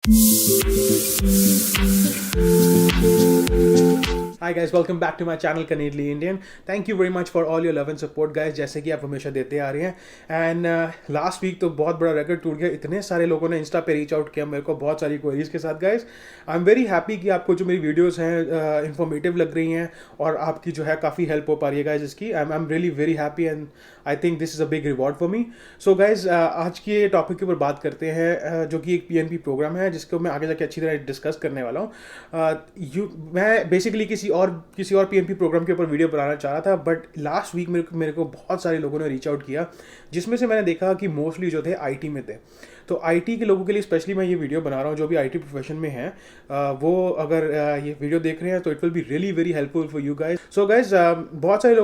Hi guys, welcome back to my channel Canadian Indian. Thank you very much for all your love and support guys, जैसे कि आप हमेशा देते आ रहे हैं. एंड लास्ट वीक तो बहुत बड़ा रिकॉर्ड टूट गया. इतने सारे लोगों ने इंस्टा पे रीच आउट किया मेरे को बहुत सारी क्वेरीज के साथ guys. I am very happy कि आपको जो मेरी वीडियोस हैं इंफॉर्मेटिव लग रही हैं और आपकी जो है काफ़ी हेल्प हो पा रही है गाइस इसकी. I am really very happy and I think this is a big reward for me. So guys आज के टॉपिक के ऊपर बात करते हैं जो कि एक पीएनपी प्रोग्राम है जिसको मैं आगे जाके अच्छी तरह डिस्कस करने वाला हूँ. मैं बेसिकली किसी और पीएनपी प्रोग्राम के ऊपर वीडियो बनाना चाह रहा था, बट लास्ट वीक मेरे को बहुत सारे लोगों ने रीच आउट किया जिसमें से मैंने देखा कि मोस्टली जो थे आईटी में थे. तो आईटी के लोगों के लिए स्पेशली मैं ये वीडियो बना रहा हूँ जो भी आईटी प्रोफेशन में हैं. वो अगर ये वीडियो देख रहे हैं तो it will be really very helpful for you guys. So guys बहुत सारे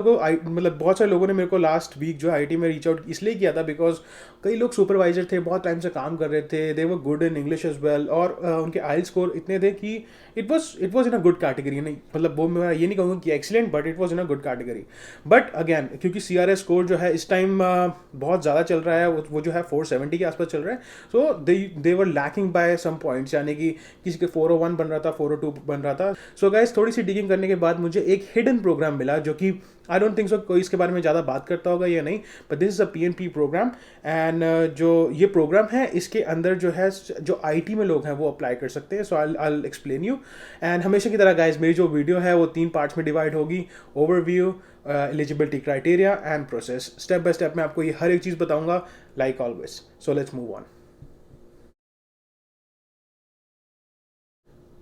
लोगों ने मेरे को लास्ट वीक जो आईटी में रीच आउट इसलिए किया था बिकॉज कई लोग सुपरवाइजर थे, बहुत टाइम से काम कर रहे थे, they were good in English as well, और उनके आइल स्कोर इतने थे कि it was in a good category. नहीं मतलब वो मैं ये नहीं कहूँगा कि excellent, but it was in a good category. But again क्योंकि CRS स्कोर जो है इस टाइम बहुत ज़्यादा चल रहा है, वो जो है 470 के आसपास चल रहा है. सो दे वर लैकिंग बाय सम पॉइंट्स, यानी कि किसी के 401 बन रहा था, 402 बन रहा था. सो गाइज थोड़ी सी डिगिंग करने के बाद मुझे एक हिडन प्रोग्राम मिला जो कि आई डोंट थिंक सो कोई इसके बारे में ज़्यादा बात करता होगा या नहीं, but this is a PNP programme. And जो ये प्रोग्राम है इसके अंदर जो है जो आईटी में लोग हैं वो अप्लाई कर सकते हैं. सो आई एक्सप्लेन यू. एंड हमेशा की तरह गाइज मेरी जो वीडियो है वो 3 पार्ट्स में डिवाइड होगी. Overview, eligibility criteria and process. Step by step मैं आपको ये हर एक चीज़ बताऊंगा like always. So let's move on.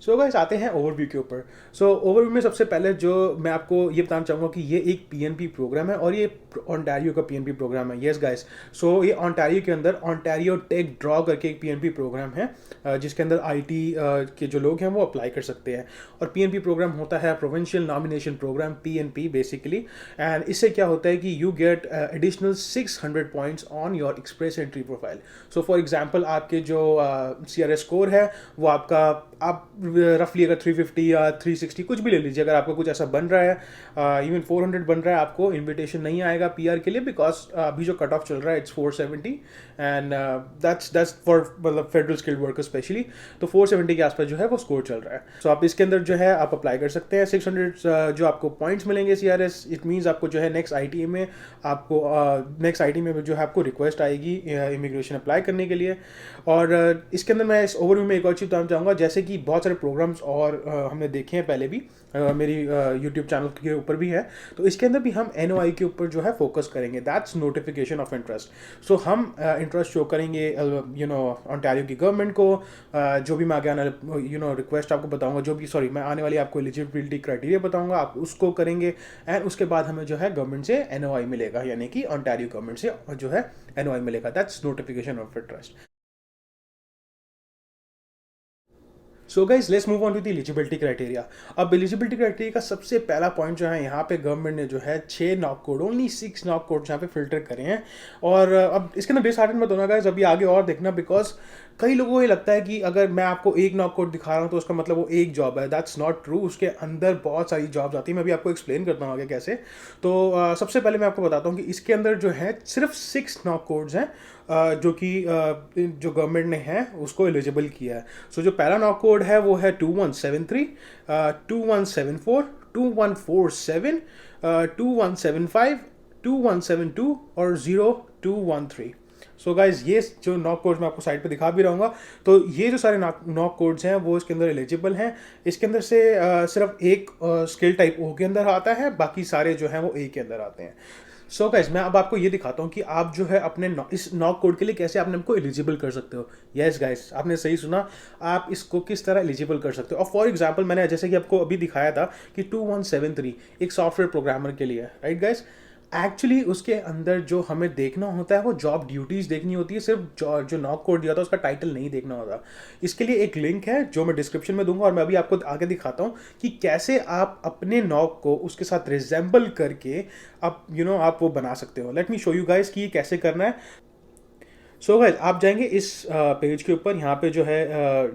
So guys आते हैं ओवरव्यू के ऊपर. सो ओवरव्यू में सबसे पहले जो मैं आपको ये बताना चाहूँगा कि ये एक पीएनपी प्रोग्राम है और ये ओंटारियो का पीएनपी प्रोग्राम है. यस गाइस, सो ये ओंटारियो के अंदर ओंटारियो टेक ड्रॉ करके एक पीएनपी प्रोग्राम है जिसके अंदर आईटी के जो लोग हैं वो अप्लाई कर सकते हैं. और पीएनपी प्रोग्राम होता है provincial nomination programme, PNP basically. And इससे क्या होता है कि you get additional 600 points on your express entry profile. So for example आपके जो CRS स्कोर है वो आपका आप रफली अगर 350 या 360 कुछ भी ले लीजिए, अगर आपको कुछ ऐसा बन रहा है, इवन 400 बन रहा है, आपको इनविटेशन नहीं आएगा पीआर के लिए बिकॉज अभी जो कट ऑफ चल रहा है इट्स 470. एंड दैट्स फॉर मतलब फेडरल स्किल्ड वर्कर स्पेशली. तो 470 के आसपास जो है वो स्कोर चल रहा है. सो आप इसके अंदर जो है आप अप्लाई कर सकते हैं. 600 जो आपको पॉइंट्स मिलेंगे CRS, इट मीन्स आपको जो है नेक्स्ट आईटी में जो है आपको रिक्वेस्ट आएगी इमिग्रेशन अप्लाई करने के लिए. और इसके अंदर मैं इस ओवरव्यू में एक और चीज़ बताना चाहूँगा, जैसे कि बहुत सारे प्रोग्राम्स और हमने देखे हैं पहले भी, मेरी यूट्यूब चैनल के ऊपर भी है. तो इसके अंदर भी हम NOI के ऊपर जो है फोकस करेंगे. That's notification of interest. So हम इंटरेस्ट शो करेंगे ओंटारियो की गवर्नमेंट को. जो भी मैं आगे आने रिक्वेस्ट आपको बताऊंगा, जो भी मैं आने वाली आपको एलिजिबिलिटी क्राइटेरिया बताऊंगा, आप उसको करेंगे. एंड उसके बाद हमें जो है गवर्नमेंट से NOI मिलेगा, यानी कि ओंटारियो गवर्नमेंट से जो है NOI मिलेगा. That's notification of interest. So guys let's move on to the eligibility criteria. अब एलिजिबिलिटी क्राइटेरिया का सबसे पहला पॉइंट जो है, यहाँ पे गवर्नमेंट ने जो है 6 NOC code, only 6 NOC code यहाँ पे फिल्टर करे हैं. और अब इसके अंदर डिसहार्टेन मत होना गाइज, अभी आगे और देखना, बिकॉज कई लोगों को ये लगता है कि अगर मैं आपको एक नॉक कोड दिखा रहा हूँ तो उसका मतलब वो एक जॉब है. That's not true. उसके अंदर बहुत सारी जॉब्स आती हैं. मैं अभी आपको एक्सप्लेन करता हूँ आगे कैसे. तो सबसे पहले मैं आपको बताता हूँ कि इसके अंदर जो है सिर्फ 6 नॉक कोड्स हैं जो कि जो गवर्नमेंट ने है उसको एलिजिबल किया है. सो जो पहला नॉक कोड है वो है 2173, 2174, 2147, 2175, 2172 और 0213. सो गाइज ये जो नॉक कोड्स मैं आपको साइड पे दिखा भी रहूँगा. तो ये जो सारे नॉक कोड्स हैं वो इसके अंदर एलिजिबल हैं. इसके अंदर से सिर्फ एक स्किल टाइप O के अंदर आता है, बाकी सारे जो हैं वो A के अंदर आते हैं. सो गाइज मैं अब आपको ये दिखाता हूँ कि आप जो है अपने इस नॉक कोड के लिए कैसे आपने हमको एलिजिबल कर सकते हो. यस गाइज आपने सही सुना, आप इसको किस तरह एलिजिबल कर सकते हो. और फॉर एग्जांपल मैंने जैसे कि आपको अभी दिखाया था कि 2173 एक सॉफ्टवेयर प्रोग्रामर के लिए, राइट गाइज. एक्चुअली उसके अंदर जो हमें देखना होता है वो जॉब ड्यूटीज़ देखनी होती है, सिर्फ जो नॉक कोड दिया था उसका टाइटल नहीं देखना होता. इसके लिए एक लिंक है जो मैं डिस्क्रिप्शन में दूंगा और मैं अभी आपको आगे दिखाता हूँ कि कैसे आप अपने नॉक को उसके साथ रिजेंबल करके आप वो बना सकते हो. Let me show you guys कि ये कैसे करना है. सो गाइस आप जाएंगे इस पेज के ऊपर, यहाँ पे जो है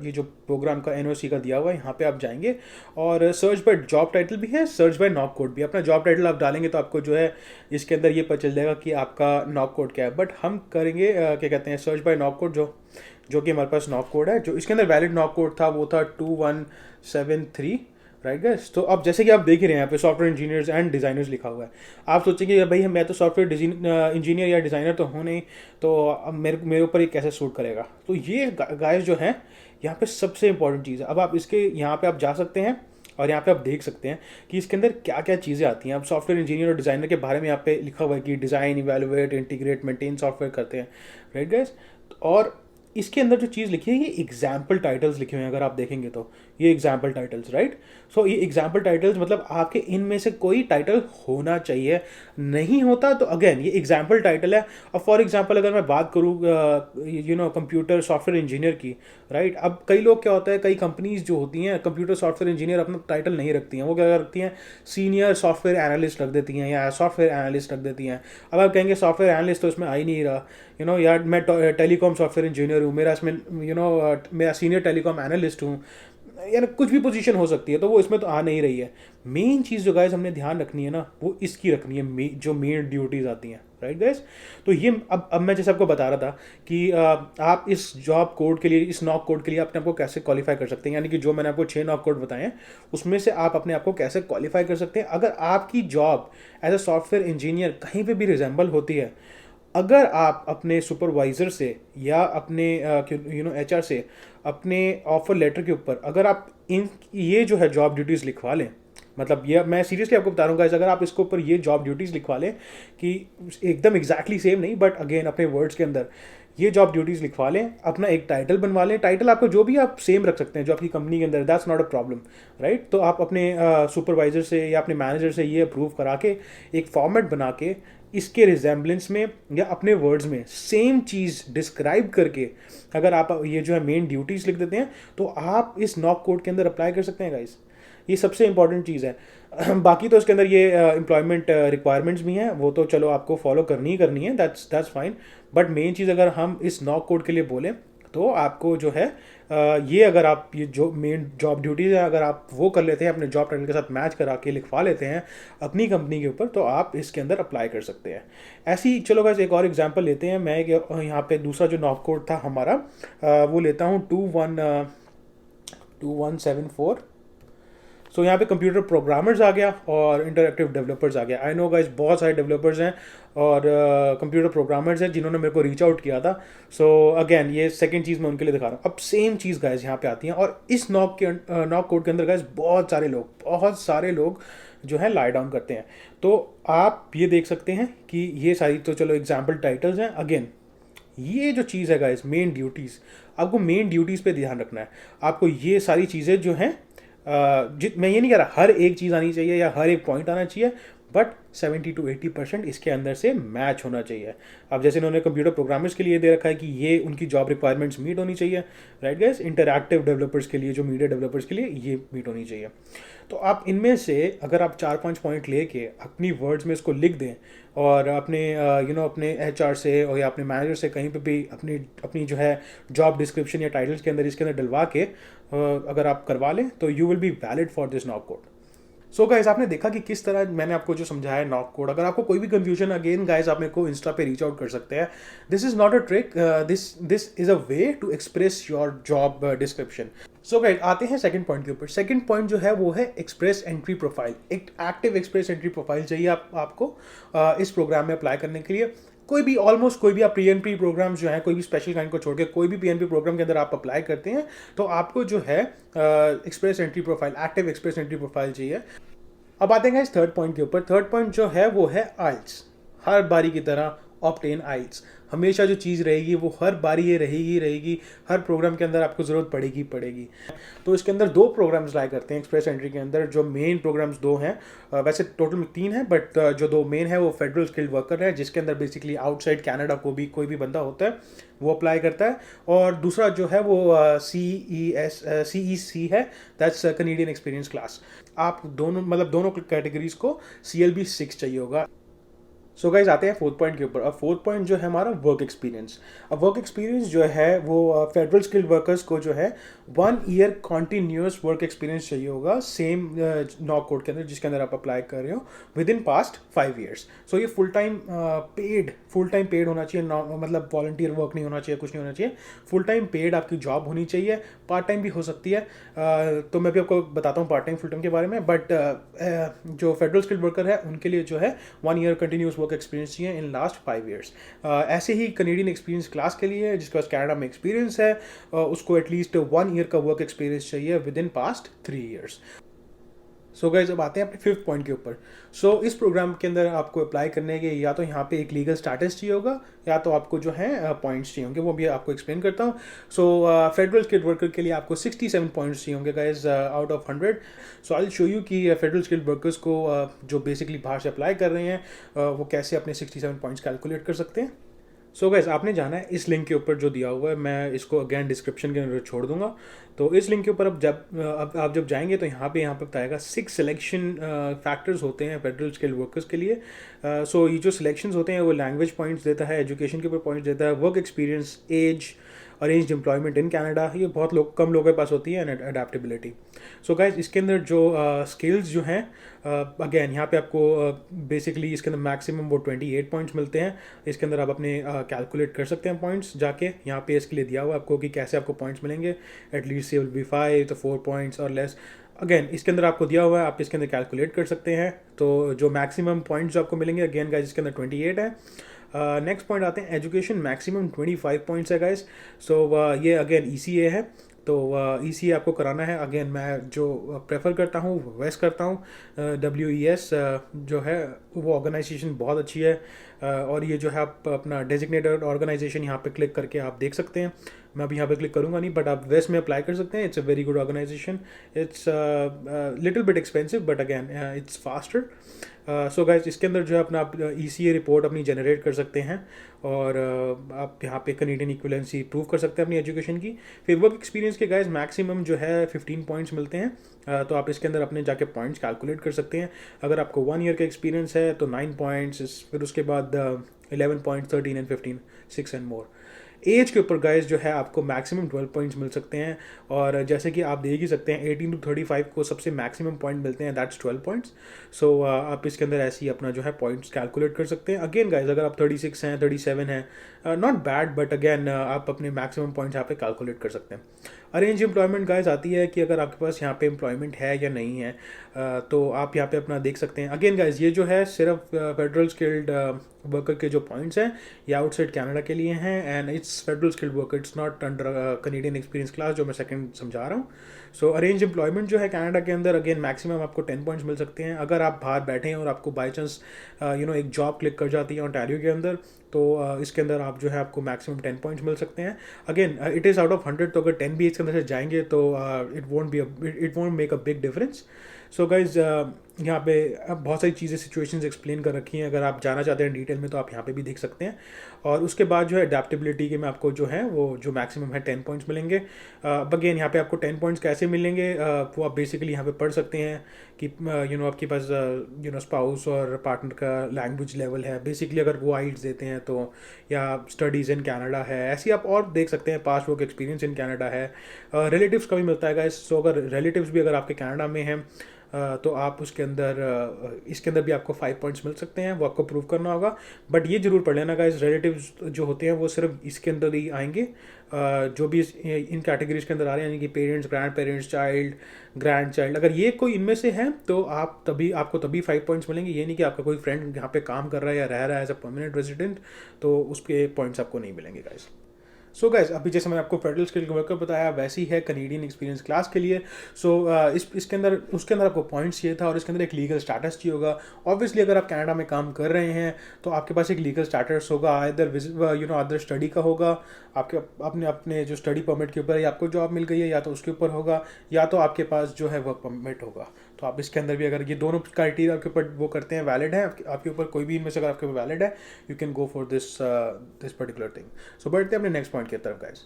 ये जो प्रोग्राम का NOC का दिया हुआ है, यहाँ पे आप जाएंगे और सर्च बाय जॉब टाइटल भी है, सर्च बाय नॉक कोड भी. अपना जॉब टाइटल आप डालेंगे तो आपको जो है इसके अंदर ये पता चल जाएगा कि आपका नॉक कोड क्या है. बट हम करेंगे क्या कहते हैं सर्च बाय नॉक कोड. जो जो कि हमारे पास नॉक कोड है। जो इसके अंदर वैलिड नॉक कोड था वो था 2173, राइट गाइस। तो अब जैसे कि आप देख ही रहे हैं यहाँ पे सॉफ्टवेयर इंजीनियर्स एंड डिज़ाइनर्स लिखा हुआ है। आप सोचेंगे भाई मैं तो सॉफ्टवेयर इंजीनियर या डिज़ाइनर तो हूँ नहीं, तो अब मेरे ऊपर ये कैसे सूट करेगा। तो ये गाइस जो है यहाँ पे सबसे इंपॉर्टेंट चीज़ है। अब आप इसके यहाँ पे आप जा सकते हैं और यहाँ पे आप देख सकते हैं कि इसके अंदर क्या क्या चीज़ें आती हैं। अब सॉफ्टवेयर इंजीनियर और डिज़ाइनर के बारे में यहाँ पे लिखा हुआ है कि design, evaluate, integrate, maintain software करते हैं, राइट गाइस। और इसके अंदर जो चीज़ लिखी है ये एग्जाम्पल टाइटल्स लिखे हुए हैं, अगर आप देखेंगे तो ये एग्जाम्पल टाइटल्स, राइट। सो ये एग्जाम्पल टाइटल्स मतलब आपके इनमें से कोई टाइटल होना चाहिए, नहीं होता तो अगेन ये एग्जाम्पल टाइटल है। अब फॉर एग्जाम्पल अगर मैं बात करूँ कंप्यूटर सॉफ्टवेयर इंजीनियर की, राइट। अब कई लोग क्या होता है, कई कंपनीज जो होती हैं कंप्यूटर सॉफ्टवेयर इंजीनियर अपना टाइटल नहीं रखती हैं, वो क्या रखती हैं सीनियर सॉफ्टवेयर एनालिस्ट रख देती हैं या सॉफ्टवेयर एनालिस्ट रख देती हैं। अब आप कहेंगे सॉफ्टवेयर एनालिस्ट तो इसमें आ ही नहीं रहा, यार मैं टेलीकॉम सॉफ्टवेयर इंजीनियर हूँ, मेरा इसमें मेरा सीनियर टेलीकॉम एनालिस्ट हूँ, यार कुछ भी पोजीशन हो सकती है, तो वो इसमें तो आ नहीं रही है। मेन चीज़ जो गाइस हमने ध्यान रखनी है ना, वो इसकी रखनी है, जो मेन ड्यूटीज़ आती हैं, राइट गाइस। तो ये अब मैं जैसे आपको बता रहा था कि आप इस जॉब कोड के लिए, इस नॉक कोड के लिए अपने आपको कैसे क्वालिफाई कर सकते हैं, यानी कि जो मैंने आपको 6 नॉक कोड बताए हैं उसमें से आप अपने आप को कैसे क्वालिफाई कर सकते हैं। अगर आपकी job as a software engineer कहीं पर भी रिजेंबल होती है, अगर आप अपने सुपरवाइज़र से या अपने एचआर से अपने ऑफर लेटर के ऊपर अगर आप ये जो है जॉब ड्यूटीज़ लिखवा लें, मतलब ये मैं सीरियसली आपको बता रहा हूँ, अगर आप इसके ऊपर ये जॉब ड्यूटीज़ लिखवा लें कि एकदम एग्जैक्टली सेम नहीं बट अगेन अपने वर्ड्स के अंदर ये जॉब ड्यूटीज़ लिखवा लें, अपना एक टाइटल बनवा लें, टाइटल आपको जो भी आप सेम रख सकते हैं जो आपकी कंपनी के अंदर, that's not a problem, right. तो आप अपने सुपरवाइज़र से या अपने मैनेजर से ये अप्रूव करा के एक फॉर्मेट बना के इसके रिजेंबलेंस में या अपने वर्ड्स में सेम चीज़ डिस्क्राइब करके अगर आप ये जो है मेन ड्यूटीज़ लिख देते हैं तो आप इस नॉक कोड के अंदर अप्लाई कर सकते हैं गाइस। ये सबसे इंपॉर्टेंट चीज़ है। बाकी तो इसके अंदर ये एम्प्लॉयमेंट रिक्वायरमेंट्स भी हैं, वो तो चलो आपको फॉलो करनी ही करनी है, दैट्स फाइन। बट मेन चीज़ अगर हम इस नॉक कोड के लिए बोलें तो आपको जो है ये अगर आप ये जो मेन जॉब ड्यूटीज़ है अगर आप वो कर लेते हैं, अपने जॉब टाइटल के साथ मैच करा के लिखवा लेते हैं अपनी कंपनी के ऊपर, तो आप इसके अंदर अप्लाई कर सकते हैं। ऐसी चलो बस एक और एग्जांपल लेते हैं। मैं यहाँ पे दूसरा जो नॉक कोड था हमारा वो लेता हूँ 2174। सो यहाँ पे कंप्यूटर प्रोग्रामर्स आ गया और इंटरएक्टिव डेवलपर्स आ गया। आई नो गाइस बहुत सारे डेवलपर्स हैं और कंप्यूटर प्रोग्रामर्स हैं जिन्होंने मेरे को रीच आउट किया था। सो अगेन ये सेकंड चीज़ मैं उनके लिए दिखा रहा हूँ। अब सेम चीज़ गाइस यहाँ पे आती है और इस नॉक कोड के अंदर गाइस बहुत सारे लोग जो है लाई डाउन करते हैं। तो आप ये देख सकते हैं कि ये सारी तो चलो एग्जाम्पल टाइटल्स हैं। अगेन ये जो चीज़ है गाइस मेन ड्यूटीज़, आपको मेन ड्यूटीज़ पे ध्यान रखना है। आपको ये सारी चीज़ें जो हैं मैं ये नहीं कह रहा हर एक चीज़ आनी चाहिए या हर एक पॉइंट आना चाहिए, बट 70 to 80% इसके अंदर से मैच होना चाहिए। अब जैसे इन्होंने कंप्यूटर प्रोग्रामर्स के लिए दे रखा है कि ये उनकी जॉब रिक्वायरमेंट्स मीट होनी चाहिए, राइट गाइस। इंटरैक्टिव डेवलपर्स के लिए, जो मीडिया डेवलपर्स के लिए ये मीट होनी चाहिए। तो आप इनमें से अगर आप 4-5 पॉइंट लेके अपनी वर्ड्स में इसको लिख दें और अपने अपने एचआर से और या अपने मैनेजर से कहीं पे भी अपनी जो है जॉब डिस्क्रिप्शन या टाइटल्स के अंदर इसके अंदर डलवा के अगर आप करवा लें तो you will be valid for this NOC code. So guys आपने देखा कि किस तरह मैंने आपको जो समझाया है नॉक कोड। अगर आपको कोई भी कंफ्यूजन, अगेन गाइस आप मेरे को इंस्टा पे रीच आउट कर सकते हैं। This is not a trick, this is a way to express your job description. So guys आते हैं सेकंड पॉइंट के ऊपर। सेकंड पॉइंट जो है वो है एक्सप्रेस एंट्री प्रोफाइल। एक एक्टिव एक्सप्रेस एंट्री प्रोफाइल चाहिए आपको इस प्रोग्राम में अप्लाई करने के लिए। ऑलमोस्ट कोई भी आप पीएनपी प्रोग्राम्स जो हैं, कोई भी स्पेशल काइंड को छोड़ के कोई भी पीएनपी प्रोग्राम के अंदर आप अप्लाई करते हैं तो आपको जो है express entry profile, active express entry profile चाहिए। अब आते हैं इस थर्ड पॉइंट के ऊपर। थर्ड पॉइंट जो है वो है आइल्स। हर बारी की तरह ऑब्टेन आइल्स, हमेशा जो चीज़ रहेगी वो हर बारी ये रहेगी, हर प्रोग्राम के अंदर आपको ज़रूरत पड़ेगी। तो इसके अंदर 2 प्रोग्राम्स लाए करते हैं एक्सप्रेस एंट्री के अंदर। जो मेन प्रोग्राम्स 2 हैं, वैसे टोटल में 3 हैं, बट जो 2 मेन है वो फेडरल स्किल्ड वर्कर है, जिसके अंदर बेसिकली आउटसाइड कनाडा को भी कोई भी बंदा होता है वो अप्लाई करता है। और दूसरा जो है वो CEC है, दैट्स कैनेडियन एक्सपीरियंस क्लास। आप दोनों कैटेगरीज को CLB 6 चाहिए होगा। सो गाइज आते हैं फोर्थ पॉइंट के ऊपर। अब फोर्थ पॉइंट जो है हमारा वर्क एक्सपीरियंस। अब वर्क एक्सपीरियंस जो है वो फेडरल स्किल्ड वर्कर्स को जो है 1 ईयर कॉन्टीन्यूस वर्क एक्सपीरियंस चाहिए होगा सेम नॉक कोड के अंदर जिसके अंदर आप अप्लाई कर रहे हो विद इन पास्ट 5 ईयर्स। सो ये फुल टाइम पेड होना चाहिए, मतलब वॉलंटियर वर्क नहीं होना चाहिए, कुछ नहीं होना चाहिए। फुल टाइम पेड आपकी जॉब होनी चाहिए, पार्ट टाइम भी हो सकती है। तो मैं भी आपको बताता हूँ पार्ट टाइम फुल टाइम के बारे में। बट जो फेडरल स्किल्ड वर्कर है उनके लिए जो है 1 ईयर कंटिन्यूस वर्क एक्सपीरियंस चाहिए इन लास्ट 5 ईयर्स। ऐसे ही कनेडियन एक्सपीरियंस क्लास के लिए जिसके पास कनाडा में एक्सपीरियंस है उसको एटलीस्ट 1 ईयर का वर्क एक्सपीरियंस चाहिए with in past 3 years. So guys अब आते हैं अपने फिफ्थ पॉइंट के ऊपर। सो इस प्रोग्राम के अंदर आपको अप्लाई करने के या तो यहाँ पे एक लीगल स्टेटस चाहिए होगा या तो आपको जो है पॉइंट्स चाहिए होंगे, वो भी आपको एक्सप्लेन करता हूँ। सो फेडरल स्किल्ड वर्कर के लिए आपको 67 पॉइंट्स चाहिए होंगे guys out of 100। So I will show you कि फेडरल स्किल्ड वर्कर्स को जो बेसिकली बाहर से अप्लाई कर रहे हैं वो कैसे अपने 67 पॉइंट्स कैलकुलेट कर सकते हैं। सो गाइस आपने जाना है इस लिंक के ऊपर जो दिया हुआ है, मैं इसको अगेन डिस्क्रिप्शन के अंदर छोड़ दूंगा। तो इस लिंक के ऊपर अब आप जब जाएंगे तो यहाँ पे बताएगा 6 सिलेक्शन फैक्टर्स होते हैं फेडरल स्किल्ड वर्कर्स के लिए। सो ये जो सिलेक्शंस होते हैं वो लैंग्वेज पॉइंट्स देता है, एजुकेशन के ऊपर पॉइंट्स देता है, work experience, age, arranged employment in Canada, ये बहुत कम लोगों के पास होती है, एंड अडेप्टेबिलिटी। सो गाइज इसके अंदर जो स्किल्स जो हैं अगेन यहाँ पे आपको बेसिकली इसके अंदर मैक्सिमम वो 28 पॉइंट्स मिलते हैं। इसके अंदर आप अपने कैलकुलेट कर सकते हैं पॉइंट्स जाके, यहाँ पे इसके लिए दिया हुआ आपको कि कैसे आपको पॉइंट्स मिलेंगे। एटलीस्ट विल बी 5 तो 4 पॉइंट्स और लेस। अगेन इसके अंदर आपको दिया हुआ है, आप इसके अंदर कैलकुलेट कर सकते हैं। तो जो मैक्सिमम पॉइंट्स आपको मिलेंगे अगेन गाइज इसके अंदर 28 है। नेक्स्ट पॉइंट आते हैं एजुकेशन, मैक्सिमम 25 पॉइंट्स है गाइज। सो ये अगेन ECA है, तो ECA आपको कराना है। अगेन मैं जो प्रेफर करता हूँ वेस्ट करता हूँ, WES जो है वो ऑर्गेनाइजेशन बहुत अच्छी है। और ये जो है आप अपना डेजिग्नेटेड ऑर्गेनाइजेशन यहाँ पे क्लिक करके आप देख सकते हैं। मैं अभी यहाँ पे क्लिक करूँगा नहीं, बट आप वेस्ट में अप्लाई कर सकते हैं। It's a very good organization. It's little bit expensive but again it's faster. So guys इसके अंदर जो है अपना आप ECA रिपोर्ट अपनी जनरेट कर सकते हैं और आप यहाँ पे कनेडियन इक्विवेलेंसी प्रूव कर सकते हैं अपनी एजुकेशन की। फिर वर्क एक्सपीरियंस के गाइज मैक्सिमम जो है 15 पॉइंट्स मिलते हैं। तो आप इसके अंदर अपने जाके पॉइंट्स कैलकुलेट कर सकते हैं। अगर आपको 1 ईयर का एक्सपीरियंस है तो 9 पॉइंट्स, फिर उसके बाद 11 points, 13 and 15, 6 and more. Age के ऊपर गाइज जो है आपको मैक्सिमम 12 पॉइंट्स मिल सकते हैं। और जैसे कि आप देख ही सकते हैं 18 to 35 को सबसे मैक्सिमम पॉइंट मिलते हैं, दैट्स 12 पॉइंट्स। सो आप इसके अंदर ऐसे ही अपना जो है पॉइंट्स कैलकुलेट कर सकते हैं। अगेन गाइज अगर आप 36 हैं, 37 हैं, नॉट बैड, बट अगेन आप अपने मैक्सिमम पॉइंट्स यहाँ पे कैलकुलेट कर सकते हैं। अरेंज एम्प्लॉयमेंट गाइज आती है कि अगर आपके पास यहाँ पे एम्प्लॉयमेंट है या नहीं है, तो आप यहाँ पे अपना देख सकते हैं। अगेन गाइज ये जो है सिर्फ फेडरल स्किल्ड वर्कर के जो पॉइंट्स हैं ये आउटसाइड कनाडा के लिए हैं, and it's federal skilled worker, it's not under Canadian experience class जो मैं सेकंड समझा रहा हूँ। सो अरेंज एम्प्लॉयमेंट जो है कनाडा के अंदर अगेन मैक्सिमम आपको 10 पॉइंट्स मिल सकते हैं। अगर आप बाहर बैठे हैं और आपको बाई चांस एक जॉब क्लिक कर जाती है ओंटारियो के अंदर, तो इसके अंदर आप जो है आपको मैक्सिमम 10 पॉइंट्स मिल सकते हैं। Again it is out of 100, तो अगर 10 भी इसके अंदर से जाएंगे तो it won't make a big difference. So guys यहाँ पे बहुत सारी चीज़ें सिचुएशंस एक्सप्लेन कर रखी हैं, अगर आप जाना चाहते हैं डिटेल में तो आप यहाँ पे भी देख सकते हैं। और उसके बाद जो है अडेप्टेबिलिटी के में आपको जो है वो जो मैक्सिमम है 10 पॉइंट्स मिलेंगे। अगेन यहाँ पे आपको 10 पॉइंट्स कैसे मिलेंगे वो आप बेसिकली यहाँ पे पढ़ सकते हैं कि आपके पास स्पाउस और पार्टनर का लैंग्वेज लेवल है बेसिकली, अगर वो आइल्स देते हैं तो, या स्टडीज़ इन कनाडा है, ऐसे आप और देख सकते हैं। Past work experience in Canada है, रिलेटिव्स का भी मिलता है गाइस। सो अगर रिलेटिव्स भी अगर आपके कनाडा में हैं तो आप उसके अंदर इसके अंदर भी आपको 5 पॉइंट्स मिल सकते हैं, वो आपको प्रूव करना होगा। बट ये जरूर पढ़ लेना गाइस, रिलेटिव्स जो होते हैं वो सिर्फ इसके अंदर ही आएंगे जो भी इन कैटेगरीज के अंदर आ रहे हैं, यानी कि parents, grand parents, child, grand child, अगर ये कोई इनमें से है तो आपको तभी 5 पॉइंट्स मिलेंगे। ये नहीं कि आपका कोई फ्रेंड यहाँ पे काम कर रहा है या रह रहा है एज अ परमानेंट रेजिडेंट तो उसके पॉइंट्स आपको नहीं मिलेंगे गाइस। सो गाइज अभी जैसे मैंने आपको फेडरल स्किल्ड वर्कर बताया वैसे ही है कनेडियन एक्सपीरियंस क्लास के लिए। सो इसके अंदर उसके अंदर आपको पॉइंट्स चाहिए था और इसके अंदर एक लीगल स्टेटस चाहिए होगा। ऑब्वियसली अगर आप कनाडा में काम कर रहे हैं तो आपके पास एक लीगल स्टेटस होगा, अदर स्टडी का होगा, आपके अपने अपने जो स्टडी परमिट के ऊपर या आपको जॉब मिल गई है या तो उसके ऊपर होगा, या तो आपके पास जो है वर्क परमिट होगा। तो आप इसके अंदर भी अगर ये दोनों क्राइटेरिया आपके ऊपर वो करते हैं, वैलिड है आपके ऊपर, कोई भी इनमें से अगर आपके ऊपर वैलिड है, you can go for this particular thing. So बढ़ते हैं अपने नेक्स्ट पॉइंट की तरफ गाइस।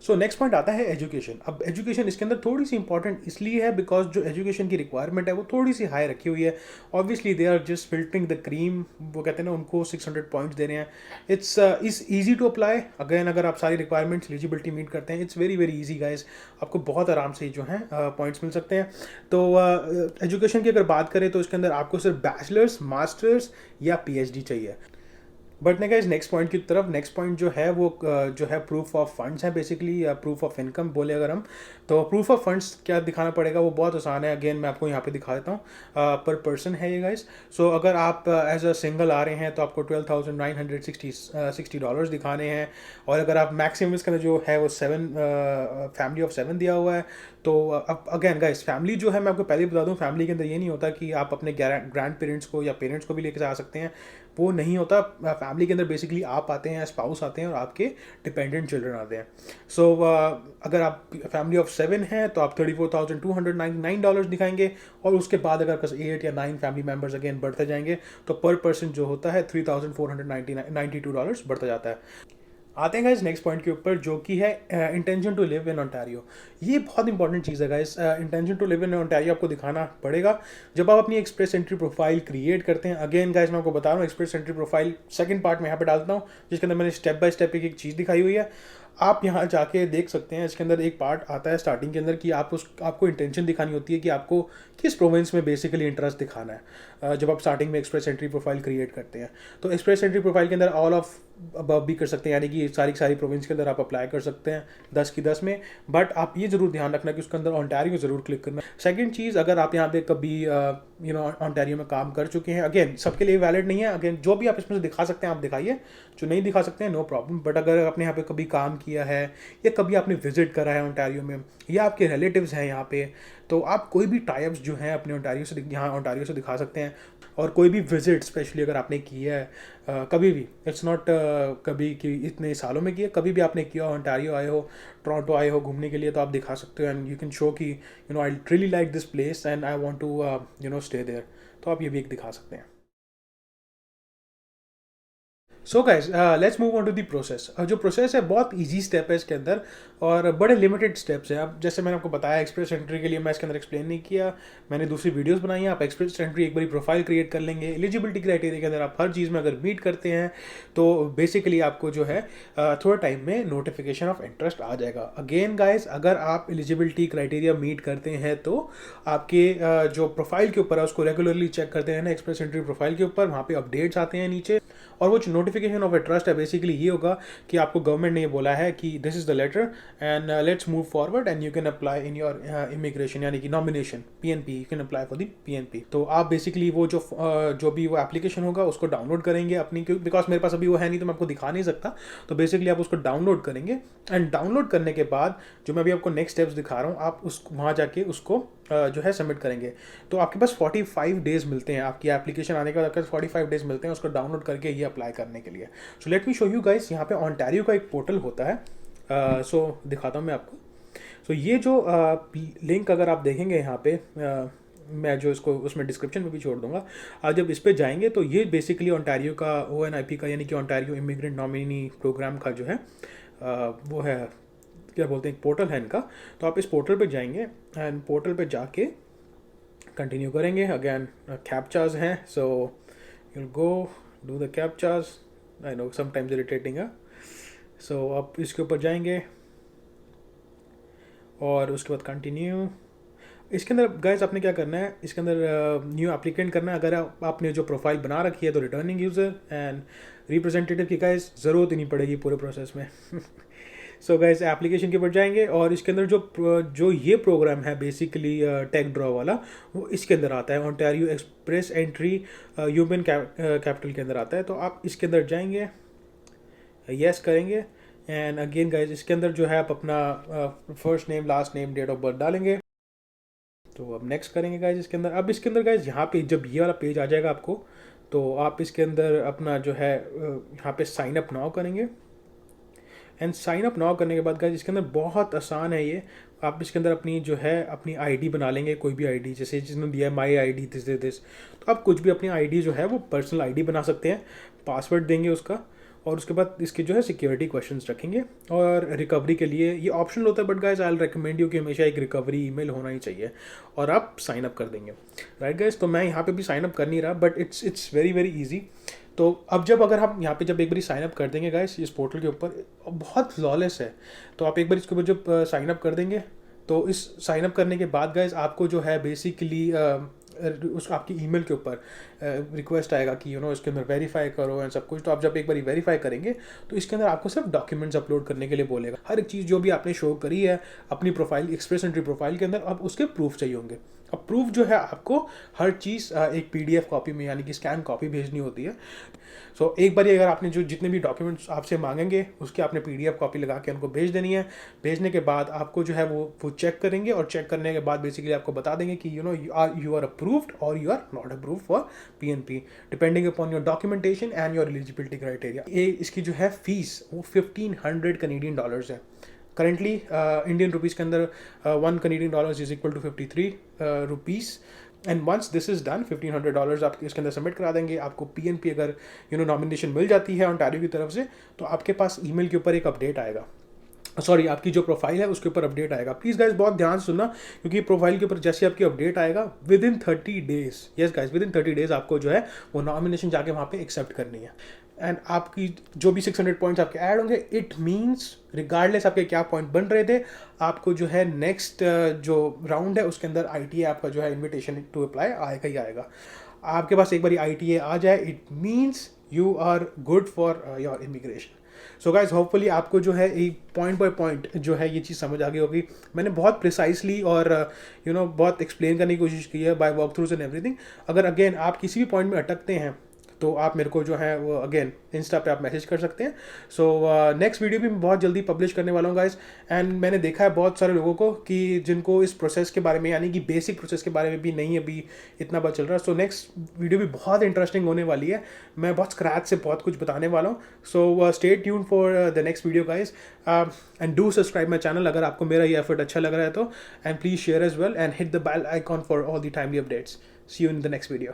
सो नेक्स्ट पॉइंट आता है एजुकेशन। अब एजुकेशन इसके अंदर थोड़ी सी इंपॉर्टेंट इसलिए है बिकॉज जो एजुकेशन की रिक्वायरमेंट है वो थोड़ी सी हाई रखी हुई है। Obviously they are just filtering the cream, वो कहते हैं ना, उनको 600 पॉइंट्स दे रहे हैं। It's is easy to apply. Again अगर आप सारी रिक्वायरमेंट्स एलिजिबिलिटी मीट करते हैं, it's very very easy guys, आपको बहुत आराम से जो है पॉइंट्स मिल सकते हैं। तो एजुकेशन की अगर बात करें तो इसके अंदर आपको सिर्फ बैचलर्स, मास्टर्स या पीएचडी चाहिए। बट नहीं गाइस, नेक्स्ट पॉइंट की तरफ, नेक्स्ट पॉइंट जो है वो जो है प्रूफ ऑफ फंड्स है बेसिकली, या प्रूफ ऑफ इनकम बोले अगर हम। तो प्रूफ ऑफ फंड्स क्या दिखाना पड़ेगा, वो बहुत आसान है। अगेन मैं आपको यहाँ पे दिखा देता हूँ, पर पर्सन है ये गाइस। सो अगर आप एज अ सिंगल आ रहे हैं तो आपको $12,960 दिखाने हैं। और अगर आप मैक्सिमम इसके अंदर जो है वो 7 फैमिली ऑफ 7 दिया हुआ है। तो अब अगेन गाइस, फैमिली जो है मैं आपको पहले बता दूं, फैमिली के अंदर ये नहीं होता कि आप अपने ग्रैंड पेरेंट्स को या पेरेंट्स को भी लेकर आ सकते हैं, वो नहीं होता। फैमिली के अंदर बेसिकली आप आते हैं, स्पाउस आते हैं और आपके डिपेंडेंट चिल्ड्रन आते हैं। सो अगर आप फैमिली ऑफ 7 हैं तो आप $34,299 दिखाएंगे। और उसके बाद अगर आपके 8 या 9 फैमिली मेम्बर्स अगेन बढ़ते जाएंगे तो पर पर्सन जो होता है $3,492 बढ़ता जाता है। आते हैं गाइस नेक्स्ट पॉइंट के ऊपर, जो कि है intention to live in Ontario. ये बहुत इंपॉर्टेंट चीज़ है guys. Intention to live in Ontario आपको दिखाना पड़ेगा जब आप अपनी एक्सप्रेस एंट्री प्रोफाइल क्रिएट करते हैं। अगेन गाइस मैं आपको बता रहा हूँ, express entry profile second part में यहाँ पे डालता हूँ, जिसके अंदर मैंने स्टेप बाय स्टेप एक चीज़ दिखाई हुई है। आप यहाँ जाके देख सकते हैं, इसके अंदर एक पार्ट आता है स्टार्टिंग के अंदर कि आपको इंटेंशन दिखानी होती है कि आपको किस प्रोविंस में बेसिकली इंटरेस्ट दिखाना है। जब आप स्टार्टिंग में एक्सप्रेस एंट्री प्रोफाइल क्रिएट करते हैं तो एक्सप्रेस एंट्री प्रोफाइल के अंदर ऑल ऑफ अब भी कर सकते हैं, यानी कि सारी प्रोविंस के अंदर आप अप्लाई कर सकते हैं 10 की 10 में। बट आप ये जरूर ध्यान रखना कि उसके अंदर ओंटारियो जरूर क्लिक करना। सेकंड चीज़, अगर आप यहाँ पे कभी ओंटारियो में काम कर चुके हैं, अगेन सबके लिए वैलिड नहीं है। अगेन जो भी आप इसमें से दिखा सकते हैं आप दिखाइए, जो नहीं दिखा सकते हैं नो प्रॉब्लम। बट अगर आपने यहाँ पे कभी काम किया है या कभी आपने विजिट करा है ओंटारियो में, या आपके रिलेटिव्स हैं यहाँ पे, तो आप कोई भी टाइप्स जो हैं अपने ओंटारियो से यहाँ ओंटारियो से दिखा सकते हैं। और कोई भी विजिट स्पेशली अगर आपने किया है कभी भी, इट्स नॉट कभी कि इतने सालों में किया, कभी भी आपने किया, ओंटारियो आए हो, टोरंटो आए हो घूमने के लिए, तो आप दिखा सकते हो। एंड यू कैन शो कि I really like this place and I want to stay there. तो आप ये भी एक दिखा सकते हैं। So guys let's move on to the process. जो प्रोसेस है बहुत इजी स्टेप है इसके अंदर, और बड़े लिमिटेड स्टेप्स हैं। अब जैसे मैंने आपको बताया, एक्सप्रेस एंट्री के लिए मैं इसके अंदर एक्सप्लेन नहीं किया, मैंने दूसरी वीडियोस बनाई हैं। आप एक्सप्रेस एंट्री एक बारी प्रोफाइल क्रिएट कर लेंगे, एलिजिबिलिटी क्राइटेरिया के अंदर आप हर चीज़ में अगर मीट करते हैं तो बेसिकली आपको जो है थोड़ा टाइम में नोटिफिकेशन ऑफ इंटरेस्ट आ जाएगा। अगेन गाइज, अगर आप एलिजिबिलिटी क्राइटेरिया मीट करते हैं तो आपके जो प्रोफाइल के ऊपर है उसको रेगुलरली चेक करते हैं ना, एक्सप्रेस एंट्री प्रोफाइल के ऊपर, वहाँ पे अपडेट्स आते हैं नीचे। और वो जो नोटिफिकेशन ऑफ इंटरेस्ट है बेसिकली ये होगा कि आपको गवर्नमेंट ने ये बोला है कि this is the letter and let's move forward and you can apply in your immigration, यानी कि nomination PNP, you can apply for the PNP. तो आप बेसिकली वो जो भी वो एप्लीकेशन होगा उसको डाउनलोड करेंगे अपनी, बिकॉज मेरे पास अभी वो है नहीं तो मैं आपको दिखा नहीं सकता। तो बेसिकली आप उसको डाउनलोड करेंगे, एंड डाउनलोड करने के बाद जो मैं अभी आपको नेक्स्ट स्टेप्स दिखा रहा हूँ, आप उस वहाँ जाके उसको जो है सबमिट करेंगे। तो आपके पास 45 डेज मिलते हैं, आपकी एप्लीकेशन आने के बाद आपके पास 45 डेज मिलते हैं उसको डाउनलोड करके ये अप्लाई करने के लिए। So let me show you guys, यहाँ पे ओंटारियो का एक पोर्टल होता है। सो दिखाता हूँ मैं आपको। सो ये जो लिंक अगर आप देखेंगे यहाँ पे, मैं जो इसको उसमें डिस्क्रिप्शन में भी छोड़ दूंगा। आप जब इस पे जाएंगे तो ये बेसिकली ओंटारियो का ONIP का, यानी कि ओंटारियो इमिग्रेंट नॉमिनी प्रोग्राम का जो है वो है, क्या बोलते हैं, एक पोर्टल है इनका। तो आप इस पोर्टल पे जाएंगे एंड पोर्टल पे जाके कंटिन्यू करेंगे। अगेन कैप्चाज हैं, सो you'll go do the captchas. I know sometimes irritating है। सो आप इसके ऊपर जाएंगे और उसके बाद कंटिन्यू। इसके अंदर गाइस आपने क्या करना है, इसके अंदर न्यू एप्लीकेंट करना है। अगर आपने जो प्रोफाइल बना रखी है तो रिटर्निंग यूज़र एंड रिप्रेजेंटेटिव की गाइस ज़रूरत ही नहीं पड़ेगी पूरे प्रोसेस में। सो गाइस एप्लीकेशन के ऊपर जाएंगे और इसके अंदर जो ये प्रोग्राम है बेसिकली टेक ड्रॉ वाला, वो इसके अंदर आता है। Ontario express entry human capital के अंदर आता है। तो आप इसके अंदर जाएंगे, यस करेंगे, एंड अगेन गाइस इसके अंदर जो है आप अपना first name, last name, date of birth डालेंगे। तो अब नेक्स्ट करेंगे गाइस इसके अंदर। अब इसके अंदर गाइस यहाँ पे जब ये वाला पेज आ जाएगा आपको, तो आप इसके अंदर अपना जो है यहाँ पे साइन अप नाउ करेंगे। एंड साइन अप नाउ करने के बाद गाइस इसके अंदर बहुत आसान है ये। आप इसके अंदर अपनी जो है अपनी आईडी बना लेंगे, कोई भी आईडी, जैसे जिसने दिया है माई आईडी दिस। तो आप कुछ भी अपनी आईडी जो है वो पर्सनल आईडी बना सकते हैं। पासवर्ड देंगे उसका, और उसके बाद इसके जो है सिक्योरिटी क्वेश्चंस रखेंगे और रिकवरी के लिए ये ऑप्शनल होता है, but guys I will recommend you कि हमेशा एक रिकवरी ईमेल होना ही चाहिए और आप साइन अप कर देंगे, राइट गाइज। तो मैं यहाँ पे भी साइन अप कर नहीं रहा, but it's very very easy. तो अब जब अगर हम यहाँ पे जब एक बार साइन अप कर देंगे गाइस इस पोर्टल के ऊपर, बहुत फ्लॉलेस है, तो आप एक बार इसके ऊपर जब साइन अप कर देंगे तो इस साइन अप करने के बाद गाइस आपको जो है बेसिकली उस आपकी ईमेल के ऊपर रिक्वेस्ट आएगा कि इसके अंदर वेरीफाई करो एंड सब कुछ। तो आप जब एक बार वेरीफाई करेंगे तो इसके अंदर आपको सिर्फ डॉक्यूमेंट्स अपलोड करने के लिए बोलेगा। हर एक चीज़ जो भी आपने शो करी है अपनी प्रोफाइल एक्सप्रेस एंट्री प्रोफाइल के अंदर, अब उसके प्रूफ चाहिए होंगे। अब प्रूफ जो है आपको हर चीज़ एक PDF कॉपी में यानी कि स्कैन कॉपी भेजनी होती है। सो एक बार अगर आपने जो जितने भी डॉक्यूमेंट्स आपसे मांगेंगे उसके आपने PDF कॉपी लगा के उनको भेज देनी है। भेजने के बाद आपको जो है वो चेक करेंगे और चेक करने के बाद बेसिकली आपको बता देंगे कि यू आर अप्रूव्ड और you are not approved for PNP depending upon your documentation and your eligibility criteria. ये इसकी जो है फीस वो $1500 कैनेडियन है। करेंटली इंडियन रुपीज़ के अंदर $1 is equal to 53 rupees. And once this is done $1500 आप इसके अंदर सबमिट करा देंगे। आपको PNP अगर नॉमिनेशन मिल जाती है ओंटारियो की तरफ से तो आपके पास ईमेल के ऊपर एक अपडेट आएगा, सॉरी आपकी जो प्रोफाइल है उसके ऊपर अपडेट आएगा। प्लीज़ गाइज बहुत ध्यान से सुनना, क्योंकि प्रोफाइल के ऊपर जैसे आपकी अपडेट आएगा with in 30 days, yes guys with in 30 days आपको जो है वो नॉमिनेशन जाके वहाँ पे एक्सेप्ट करनी है। एंड आपकी जो भी 600 पॉइंट्स आपके ऐड होंगे, इट मीन्स रिगार्डलेस आपके क्या पॉइंट बन रहे थे, आपको जो है नेक्स्ट जो राउंड है उसके अंदर ITA आपका जो है इन्विटेशन टू अप्लाई आएगा ही आएगा। आपके पास एक बार ITA आ जाए it means you are good for your immigration. So guys hopefully आपको जो है एक पॉइंट बाय पॉइंट जो है ये चीज़ समझ आ गई होगी। मैंने बहुत प्रिसाइसली और बहुत एक्सप्लेन करने की कोशिश की है bye walk throughs and everything. अगर अगेन आप किसी भी पॉइंट में अटकते हैं तो आप मेरे को जो है वो अगेन इंस्टा पे आप मैसेज कर सकते हैं। सो नेक्स्ट वीडियो भी मैं बहुत जल्दी पब्लिश करने वाला हूँ गाइज। एंड मैंने देखा है बहुत सारे लोगों को कि जिनको इस प्रोसेस के बारे में यानी कि बेसिक प्रोसेस के बारे में भी नहीं अभी इतना पता चल रहा। सो नेक्स्ट वीडियो भी बहुत इंटरेस्टिंग होने वाली है, मैं बहुत स्क्रैच से बहुत कुछ बताने वाला हूँ। So stay tune for the next video guys and do subscribe my channel अगर आपको मेरा ये एफर्ट अच्छा लग रहा है तो, and please share as well and hit the bell icon for all the timely updates. See you in the next video.